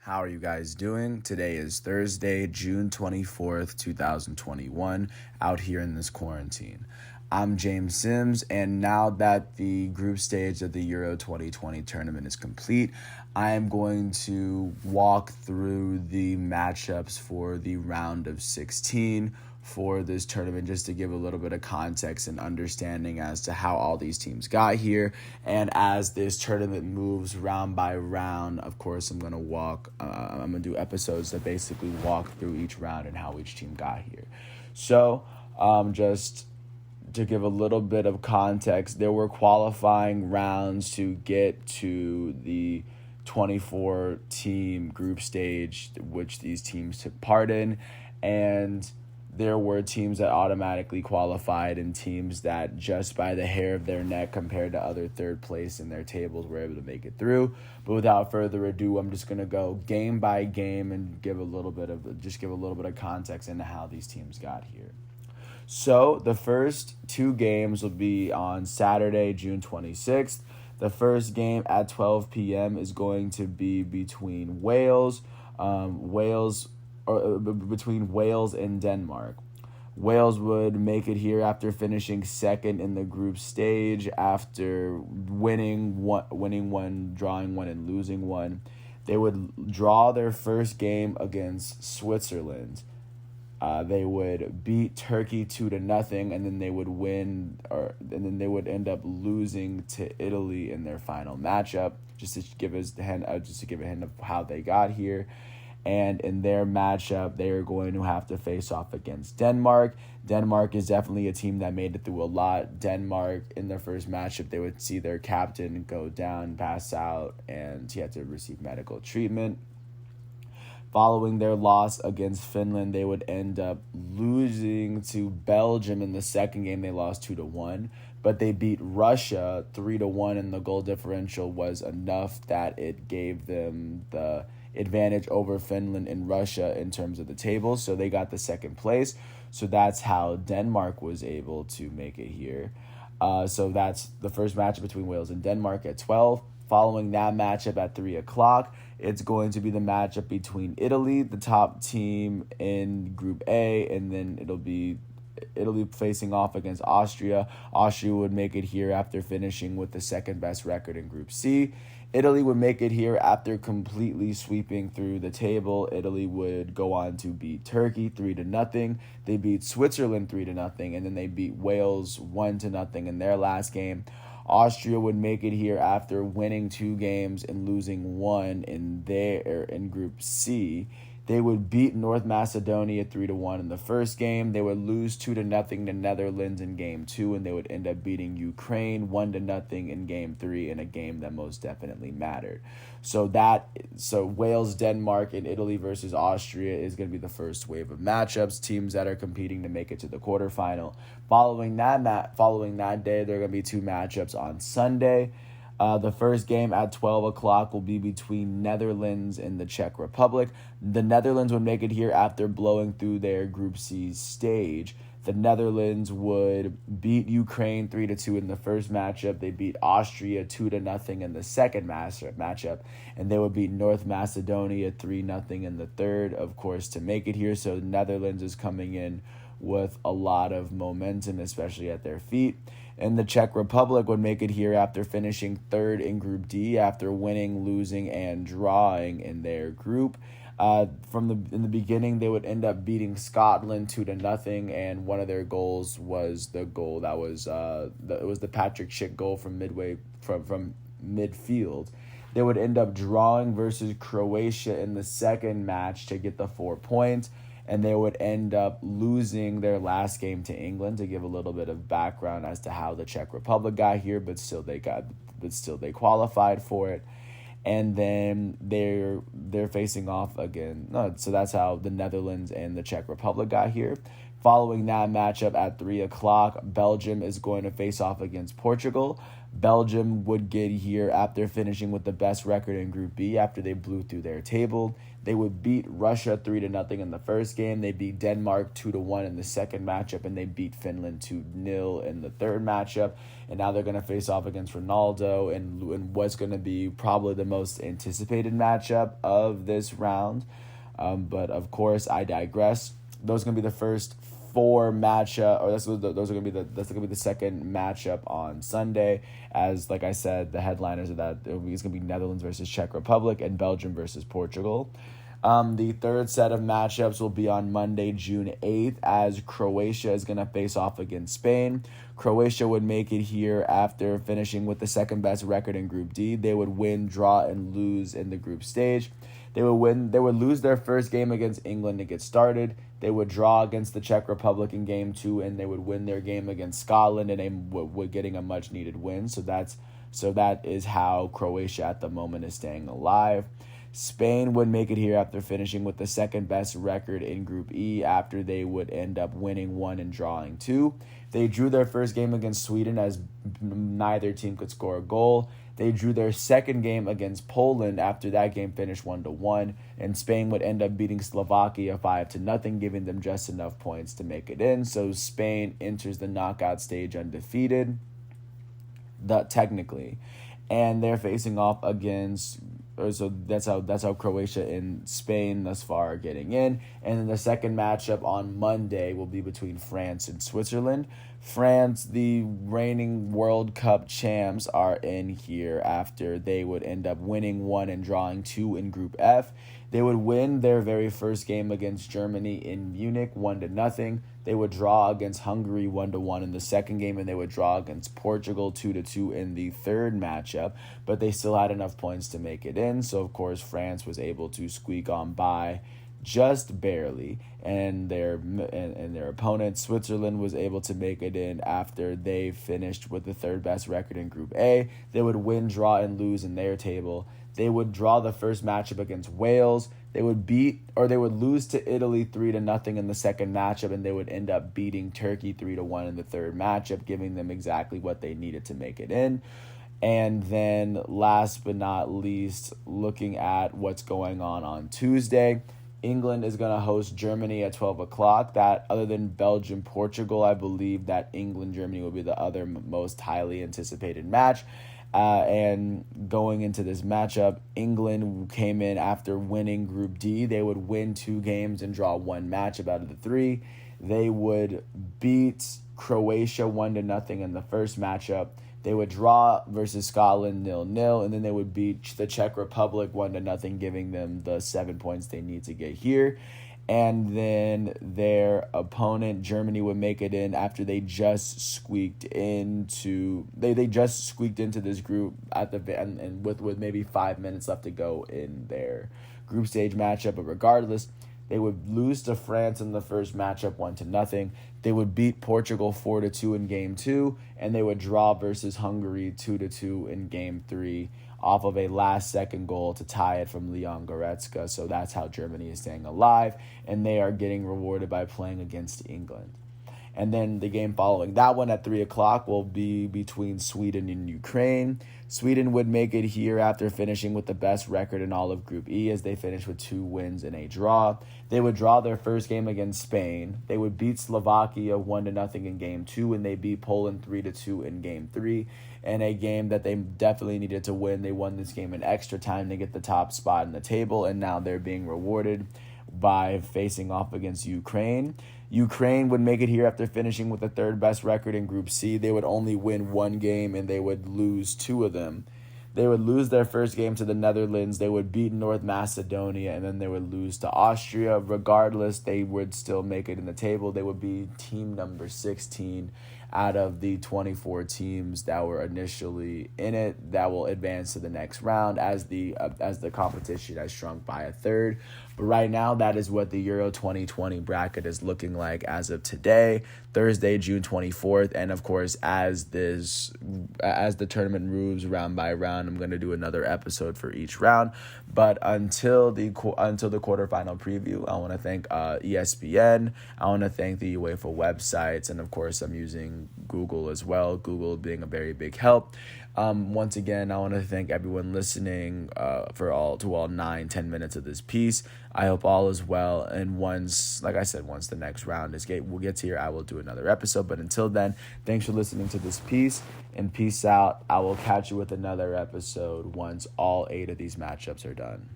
How are you guys doing? Today is Thursday, June 24th, 2021, out here in this quarantine. I'm James Sims, and now that the group stage of the Euro 2020 tournament is complete, I am going to walk through the matchups for the round of 16 for this tournament, just to give a little bit of context and understanding as to how all these teams got here. And as this tournament moves round by round, of course, I'm going to do episodes that basically walk through each round and how each team got here. So just to give a little bit of context, there were qualifying rounds to get to the 24-team group stage, which these teams took part in, and there were teams that automatically qualified and teams that just by the hair of their neck compared to other third place in their tables were able to make it through. But without further ado, I'm just going to go game by game and give a little bit of context into how these teams got here. So the first two games will be on Saturday, June 26th. The first game at 12 p.m. is going to be between Wales and Denmark. Wales would make it here after finishing second in the group stage after winning one, drawing one, and losing one. They would draw their first game against Switzerland. They would beat Turkey 2-0, and then they would end up losing to Italy in their final matchup. Just to give a hint of how they got here. And in their matchup, they are going to have to face off against Denmark. Denmark is definitely a team that made it through a lot. Denmark, in their first matchup, they would see their captain go down, pass out, and he had to receive medical treatment. Following their loss against Finland, they would end up losing to Belgium in the second game. They lost 2-1, but they beat Russia 3-1, and the goal differential was enough that it gave them the advantage over Finland and Russia in terms of the table. So they got the second place. So that's how Denmark was able to make it here. So that's the first matchup between Wales and Denmark at 12. Following that matchup at 3 o'clock, it's going to be the matchup between Italy, the top team in Group A, and then Italy facing off against Austria. Austria would make it here after finishing with the second best record in Group C. Italy would make it here after completely sweeping through the table. Italy would go on to beat Turkey 3-0. They beat Switzerland 3-0, and then they beat Wales 1-0 in their last game. Austria would make it here after winning 2 games and losing 1 in Group C. They would beat North Macedonia 3-1 in the first game. They would lose 2-0 to Netherlands in game 2, and they would end up beating Ukraine 1-0 in game 3 in a game that most definitely mattered. So Wales, Denmark, and Italy versus Austria is going to be the first wave of matchups, teams that are competing to make it to the quarterfinal. Following that day, there are going to be 2 matchups on Sunday. The first game at 12 o'clock will be between Netherlands and the Czech Republic. The Netherlands would make it here after blowing through their Group C stage. The Netherlands would beat Ukraine 3-2 in the first matchup. They beat Austria 2-0 in the second matchup. And they would beat North Macedonia 3-0 in the third, of course, to make it here. So the Netherlands is coming in with a lot of momentum, especially at their feet. And the Czech Republic would make it here after finishing third in Group D after winning, losing, and drawing in their group. In the beginning, they would end up beating Scotland 2-0, and one of their goals was the goal that was it was the Patrick Schick goal from midfield. They would end up drawing versus Croatia in the second match to get the 4 points. And they would end up losing their last game to England, to give a little bit of background as to how the Czech Republic got here, but still they qualified for it. And then they're facing off again. So that's how the Netherlands and the Czech Republic got here. Following that matchup at 3 o'clock, Belgium is going to face off against Portugal. Belgium would get here after finishing with the best record in Group B after they blew through their table. They would beat Russia 3-0 in the first game. They beat Denmark 2-1 in the second matchup, and they beat Finland 2-0 in the third matchup. And now they're going to face off against Ronaldo in what's going to be probably the most anticipated matchup of this round. But of course, I digress. Those are going to be the first four matchup, or those are going to be the second matchup on Sunday. As like I said, the headliners of that it's going to be Netherlands versus Czech Republic and Belgium versus Portugal. The third set of matchups will be on Monday, June 8th, as Croatia is going to face off against Spain. Croatia would make it here after finishing with the second best record in Group D. They would win, draw, and lose in the group stage. They would lose their first game against England to get started. They would draw against the Czech Republic in Game 2, and they would win their game against Scotland, and they would getting a much-needed win. So that is how Croatia at the moment is staying alive. Spain would make it here after finishing with the second best record in Group E after they would end up winning 1 and drawing 2. They drew their first game against Sweden as neither team could score a goal. They drew their second game against Poland after that game finished 1-1, and Spain would end up beating Slovakia 5-0, giving them just enough points to make it in. So Spain enters the knockout stage undefeated, technically, and they're facing off against. So that's how Croatia and Spain thus far are getting in. And then the second matchup on Monday will be between France and Switzerland. France, the reigning World Cup champs, are in here after they would end up winning 1 and drawing 2 in Group F. They would win their very first game against Germany in Munich 1-0. They would draw against Hungary 1-1 in the second game, and they would draw against Portugal 2-2 in the third matchup. But they still had enough points to make it in. So of course France was able to squeak on by just barely, and their opponent Switzerland was able to make it in after they finished with the third best record in Group A. They would win, draw, and lose in their table. They would draw the first matchup against Wales. They would lose to Italy 3-0 in the second matchup, and they would end up beating Turkey 3-1 in the third matchup, giving them exactly what they needed to make it in. And then last but not least, looking at what's going on Tuesday, England is going to host Germany at 12 o'clock. That, other than Belgium, Portugal, I believe that England-Germany will be the other most highly anticipated match. And going into this matchup, England came in after winning Group D. They would win 2 games and draw 1 matchup out of the 3. They would beat Croatia 1-0 in the first matchup. They would draw versus Scotland 0-0, and then they would beat the Czech Republic 1-0, giving them the 7 points they need to get here. And then their opponent, Germany, would make it in after they just squeaked into this group at and with maybe 5 minutes left to go in their group stage matchup. But regardless, they would lose to France in the first matchup 1-0. They would beat Portugal 4-2 in Game 2, and they would draw versus Hungary 2-2 in Game 3 off of a last-second goal to tie it from Leon Goretzka. So that's how Germany is staying alive, and they are getting rewarded by playing against England. And then the game following that one at 3 o'clock will be between Sweden and Ukraine. Sweden would make it here after finishing with the best record in all of Group E, as they finished with 2 wins and a draw. They would draw their first game against Spain. They would beat Slovakia 1-0 in Game 2, and they beat Poland 3-2 in Game 3. And a game that they definitely needed to win. They won this game in extra time to get the top spot in the table, and now they're being rewarded by facing off against Ukraine. Ukraine would make it here after finishing with the third best record in Group C. They would only win 1 game, and they would lose 2 of them. They would lose their first game to the Netherlands. They would beat North Macedonia, and then they would lose to Austria. Regardless, they would still make it in the table. They would be team number 16 out of the 24 teams that were initially in it that will advance to the next round as the competition has shrunk by a third. But right now, that is what the Euro 2020 bracket is looking like as of today, Thursday, June 24th. And of course, as the tournament moves round by round, I'm going to do another episode for each round. But until the quarterfinal preview, I want to thank ESPN. I want to thank the UEFA websites, and of course, I'm using Google as well. Google being a very big help. Once again, I want to thank everyone listening for all 9-10 minutes of this piece. I hope all is well, and once the next round we'll get to here, I will do another episode. But until then, thanks for listening to this piece, and peace out. I will catch you with another episode once all 8 of these matchups are done.